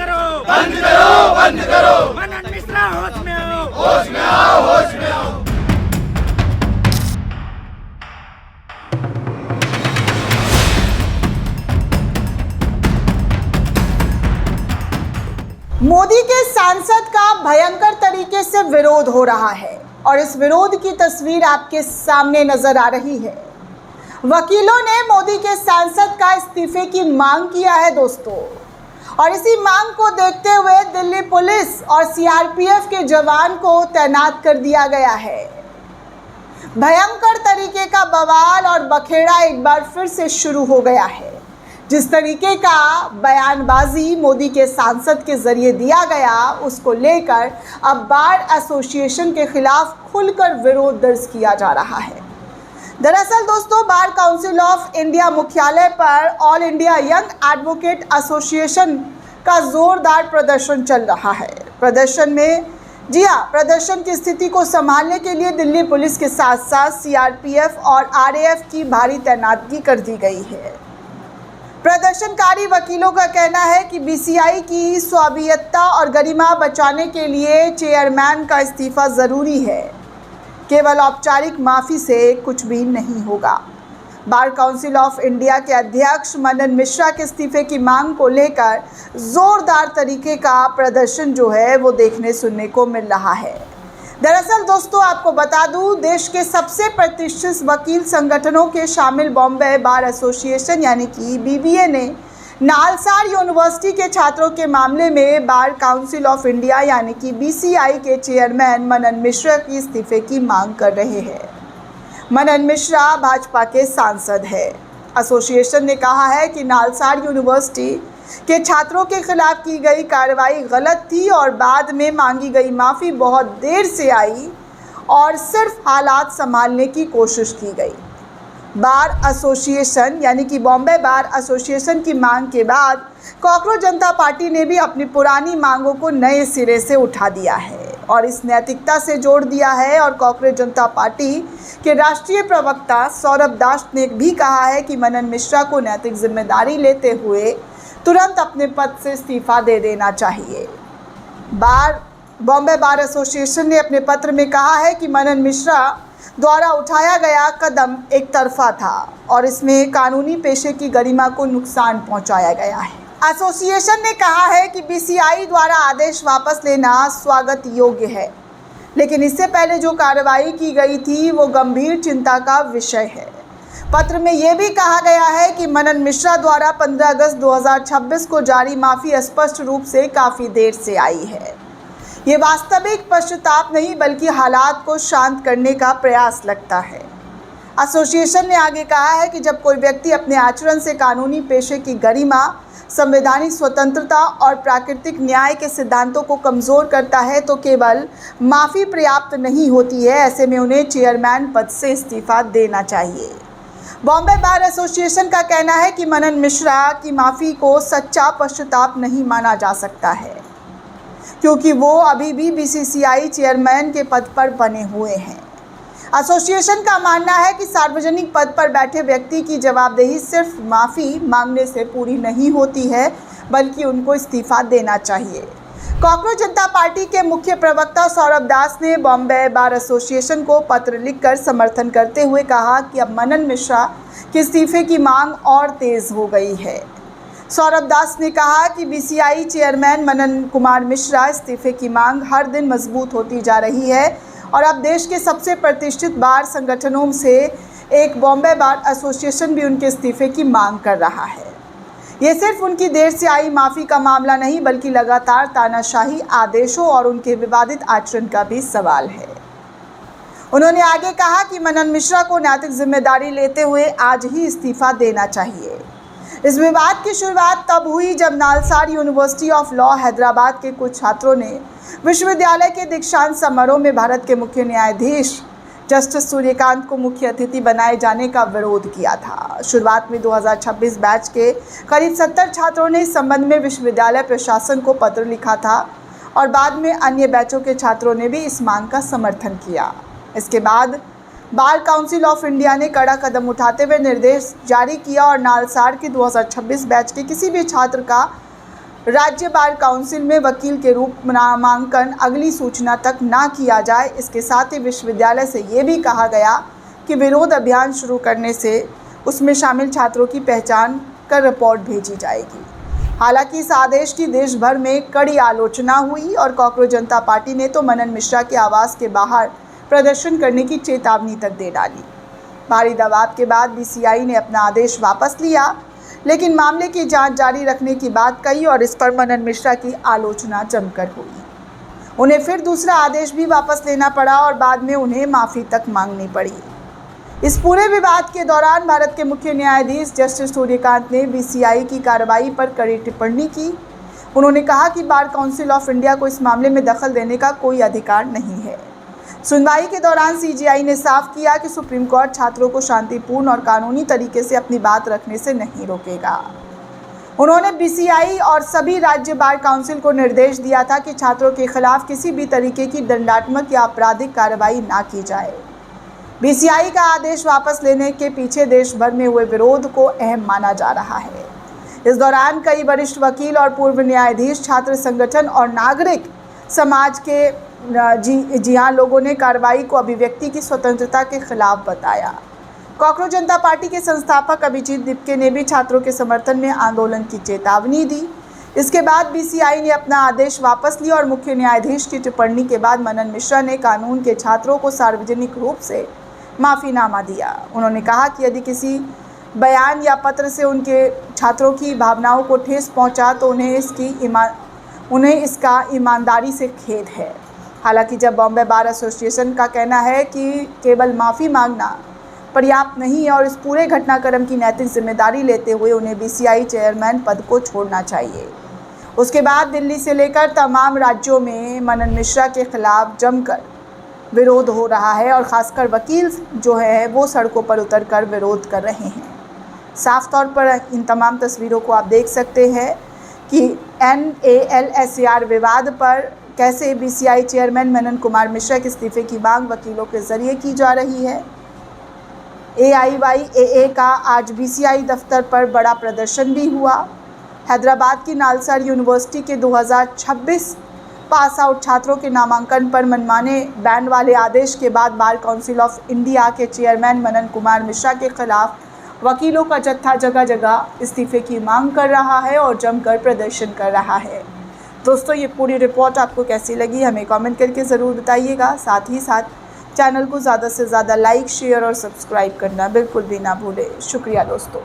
करो, बंद करो, बंद करो। मनन मिश्रा होश में आओ, होश में आओ, होश में आओ। मोदी के सांसद का भयंकर तरीके से विरोध हो रहा है और इस विरोध की तस्वीर आपके सामने नजर आ रही है। वकीलों ने मोदी के सांसद का इस्तीफे की मांग किया है दोस्तों, और इसी मांग को देखते हुए दिल्ली पुलिस और सीआरपीएफ के जवान को तैनात कर दिया गया है। भयंकर तरीके का बवाल और बखेड़ा एक बार फिर से शुरू हो गया है। जिस तरीके का बयानबाजी मोदी के सांसद के जरिए दिया गया, उसको लेकर अब बार एसोसिएशन के खिलाफ खुलकर विरोध दर्ज किया जा रहा है। दरअसल दोस्तों, बार काउंसिल ऑफ इंडिया मुख्यालय पर all India young advocate association का जोरदार प्रदर्शन चल रहा है। प्रदर्शन की स्थिति को संभालने के लिए दिल्ली पुलिस के साथ साथ सीआरपीएफ और आरएएफ की भारी तैनाती कर दी गई है। प्रदर्शनकारी वकीलों का कहना है कि बीसीआई की स्वायत्तता और गरिमा बचाने के लिए चेयरमैन का इस्तीफा ज़रूरी है। केवल औपचारिक माफ़ी से कुछ भी नहीं होगा। बार काउंसिल ऑफ इंडिया के अध्यक्ष मनन मिश्रा के इस्तीफे की मांग को लेकर ज़ोरदार तरीके का प्रदर्शन जो है वो देखने सुनने को मिल रहा है। दरअसल दोस्तों, आपको बता दूं, देश के सबसे प्रतिष्ठित वकील संगठनों के शामिल बॉम्बे बार एसोसिएशन यानी कि बीबीए ने नालसार यूनिवर्सिटी के छात्रों के मामले में बार काउंसिल ऑफ इंडिया यानी कि बीसीआई के चेयरमैन मनन मिश्रा की इस्तीफे की मांग कर रहे हैं। मनन मिश्रा भाजपा के सांसद हैं। एसोसिएशन ने कहा है कि नालसार यूनिवर्सिटी के छात्रों के खिलाफ की गई कार्रवाई गलत थी और बाद में मांगी गई माफ़ी बहुत देर से आई और सिर्फ हालात संभालने की कोशिश की गई। बार एसोसिएशन यानी कि बॉम्बे बार एसोसिएशन की मांग के बाद कॉकरोच जनता पार्टी ने भी अपनी पुरानी मांगों को नए सिरे से उठा दिया है और इस नैतिकता से जोड़ दिया है। और कॉकरोच जनता पार्टी के राष्ट्रीय प्रवक्ता सौरभ दास ने भी कहा है कि मनन मिश्रा को नैतिक जिम्मेदारी लेते हुए तुरंत अपने पद से इस्तीफा दे देना चाहिए। बॉम्बे बार एसोसिएशन ने अपने पत्र में कहा है कि मनन मिश्रा द्वारा उठाया गया कदम एक तरफा था और इसमें कानूनी पेशे की गरिमा को नुकसान पहुंचाया गया है। एसोसिएशन ने कहा है कि बीसीआई द्वारा आदेश वापस लेना स्वागत योग्य है, लेकिन इससे पहले जो कार्रवाई की गई थी वो गंभीर चिंता का विषय है। पत्र में यह भी कहा गया है कि मनन मिश्रा द्वारा 15 अगस्त 2026 को जारी माफ़ी स्पष्ट रूप से काफ़ी देर से आई है। ये वास्तविक पश्चाताप नहीं बल्कि हालात को शांत करने का प्रयास लगता है। एसोसिएशन ने आगे कहा है कि जब कोई व्यक्ति अपने आचरण से कानूनी पेशे की गरिमा, संवैधानिक स्वतंत्रता और प्राकृतिक न्याय के सिद्धांतों को कमज़ोर करता है तो केवल माफ़ी पर्याप्त नहीं होती है। ऐसे में उन्हें चेयरमैन पद से इस्तीफा देना चाहिए। बॉम्बे बार एसोसिएशन का कहना है कि मनन मिश्रा की माफ़ी को सच्चा पश्चाताप नहीं माना जा सकता है, क्योंकि वो अभी भी बीसीसीआई चेयरमैन के पद पर बने हुए हैं। एसोसिएशन का मानना है कि सार्वजनिक पद पर बैठे व्यक्ति की जवाबदेही सिर्फ माफ़ी मांगने से पूरी नहीं होती है, बल्कि उनको इस्तीफा देना चाहिए। कॉकरोच जनता पार्टी के मुख्य प्रवक्ता सौरभ दास ने बॉम्बे बार एसोसिएशन को पत्र लिखकर समर्थन करते हुए कहा कि अब मनन मिश्रा के इस्तीफे की मांग और तेज़ हो गई है। सौरभ दास ने कहा कि बीसीआई चेयरमैन मनन कुमार मिश्रा इस्तीफे की मांग हर दिन मजबूत होती जा रही है और अब देश के सबसे प्रतिष्ठित बार संगठनों से एक बॉम्बे बार एसोसिएशन भी उनके इस्तीफे की मांग कर रहा है। ये सिर्फ उनकी देर से आई माफ़ी का मामला नहीं बल्कि लगातार तानाशाही आदेशों और उनके विवादित आचरण का भी सवाल है। उन्होंने आगे कहा कि मनन मिश्रा को नैतिक जिम्मेदारी लेते हुए आज ही इस्तीफा देना चाहिए। इस विवाद की शुरुआत तब हुई जब NALSAR university of law Hyderabad के कुछ छात्रों ने विश्वविद्यालय के दीक्षांत समारोह में भारत के मुख्य न्यायाधीश जस्टिस सूर्यकांत को मुख्य अतिथि बनाए जाने का विरोध किया था। शुरुआत में 2026 बैच के करीब 70 छात्रों ने इस संबंध में विश्वविद्यालय प्रशासन को पत्र लिखा था और बाद में अन्य बैचों के छात्रों ने भी इस मांग का समर्थन किया। इसके बाद बार काउंसिल ऑफ इंडिया ने कड़ा कदम उठाते हुए निर्देश जारी किया और नालसार के 2026 बैच के किसी भी छात्र का राज्य बार काउंसिल में वकील के रूप में नामांकन अगली सूचना तक ना किया जाए। इसके साथ ही विश्वविद्यालय से ये भी कहा गया कि विरोध अभियान शुरू करने से उसमें शामिल छात्रों की पहचान कर रिपोर्ट भेजी जाएगी। हालांकि इस आदेश की देश भर में कड़ी आलोचना हुई और कॉकरोच जनता पार्टी ने तो मनन मिश्रा के आवास के बाहर प्रदर्शन करने की चेतावनी तक दे डाली। भारी दबाव के बाद बीसीआई ने अपना आदेश वापस लिया, लेकिन मामले की जांच जारी रखने की बात कही और इस पर मनन मिश्रा की आलोचना जमकर हुई। उन्हें फिर दूसरा आदेश भी वापस लेना पड़ा और बाद में उन्हें माफ़ी तक मांगनी पड़ी। इस पूरे विवाद के दौरान भारत के मुख्य न्यायाधीश जस्टिस सूर्यकांत ने बीसीआई की कार्रवाई पर कड़ी टिप्पणी की। उन्होंने कहा कि बार काउंसिल ऑफ इंडिया को इस मामले में दखल देने का कोई अधिकार नहीं है। सुनवाई के दौरान सीजेआई ने साफ किया कि सुप्रीम कोर्ट छात्रों को शांतिपूर्ण और कानूनी तरीके से अपनी बात रखने से नहीं रोकेगा। उन्होंने बीसीआई और सभी राज्य बार काउंसिल को निर्देश दिया था कि छात्रों के खिलाफ किसी भी तरीके की दंडात्मक या आपराधिक कार्रवाई ना की जाए। बीसीआई का आदेश वापस लेने के पीछे देश भर में हुए विरोध को अहम माना जा रहा है। इस दौरान कई वरिष्ठ वकील और पूर्व न्यायाधीश, छात्र संगठन और नागरिक समाज के जी हाँ लोगों ने कार्रवाई को अभिव्यक्ति की स्वतंत्रता के खिलाफ बताया। कॉकरोच जनता पार्टी के संस्थापक अभिजीत दिपके ने भी छात्रों के समर्थन में आंदोलन की चेतावनी दी। इसके बाद बीसीआई ने अपना आदेश वापस लिया और मुख्य न्यायाधीश की टिप्पणी के बाद मनन मिश्रा ने कानून के छात्रों को सार्वजनिक रूप से माफ़ीनामा दिया। उन्होंने कहा कि यदि किसी बयान या पत्र से उनके छात्रों की भावनाओं को ठेस पहुंचा तो उन्हें इसका ईमानदारी से खेद है। हालांकि जब बॉम्बे बार एसोसिएशन का कहना है कि केवल माफ़ी मांगना पर्याप्त नहीं है और इस पूरे घटनाक्रम की नैतिक जिम्मेदारी लेते हुए उन्हें बीसीआई चेयरमैन पद को छोड़ना चाहिए। उसके बाद दिल्ली से लेकर तमाम राज्यों में मनन मिश्रा के खिलाफ जमकर विरोध हो रहा है और ख़ासकर वकील जो है वो सड़कों पर उतरकर विरोध कर रहे हैं। साफ तौर पर इन तमाम तस्वीरों को आप देख सकते हैं कि NALSAR विवाद पर कैसे बीसीआई चेयरमैन मनन कुमार मिश्रा के इस्तीफे की मांग वकीलों के जरिए की जा रही है। AIYAA का आज बीसीआई दफ्तर पर बड़ा प्रदर्शन भी हुआ। हैदराबाद की नालसार यूनिवर्सिटी के 2026 पास आउट छात्रों के नामांकन पर मनमाने बैन वाले आदेश के बाद बार काउंसिल ऑफ इंडिया के चेयरमैन मनन कुमार मिश्रा के खिलाफ वकीलों का जत्था जगह जगह इस्तीफे की मांग कर रहा है और जमकर प्रदर्शन कर रहा है। दोस्तों, ये पूरी रिपोर्ट आपको कैसी लगी हमें कमेंट करके ज़रूर बताइएगा। साथ ही साथ चैनल को ज़्यादा से ज़्यादा लाइक, शेयर और सब्सक्राइब करना बिल्कुल भी ना भूलें। शुक्रिया दोस्तों।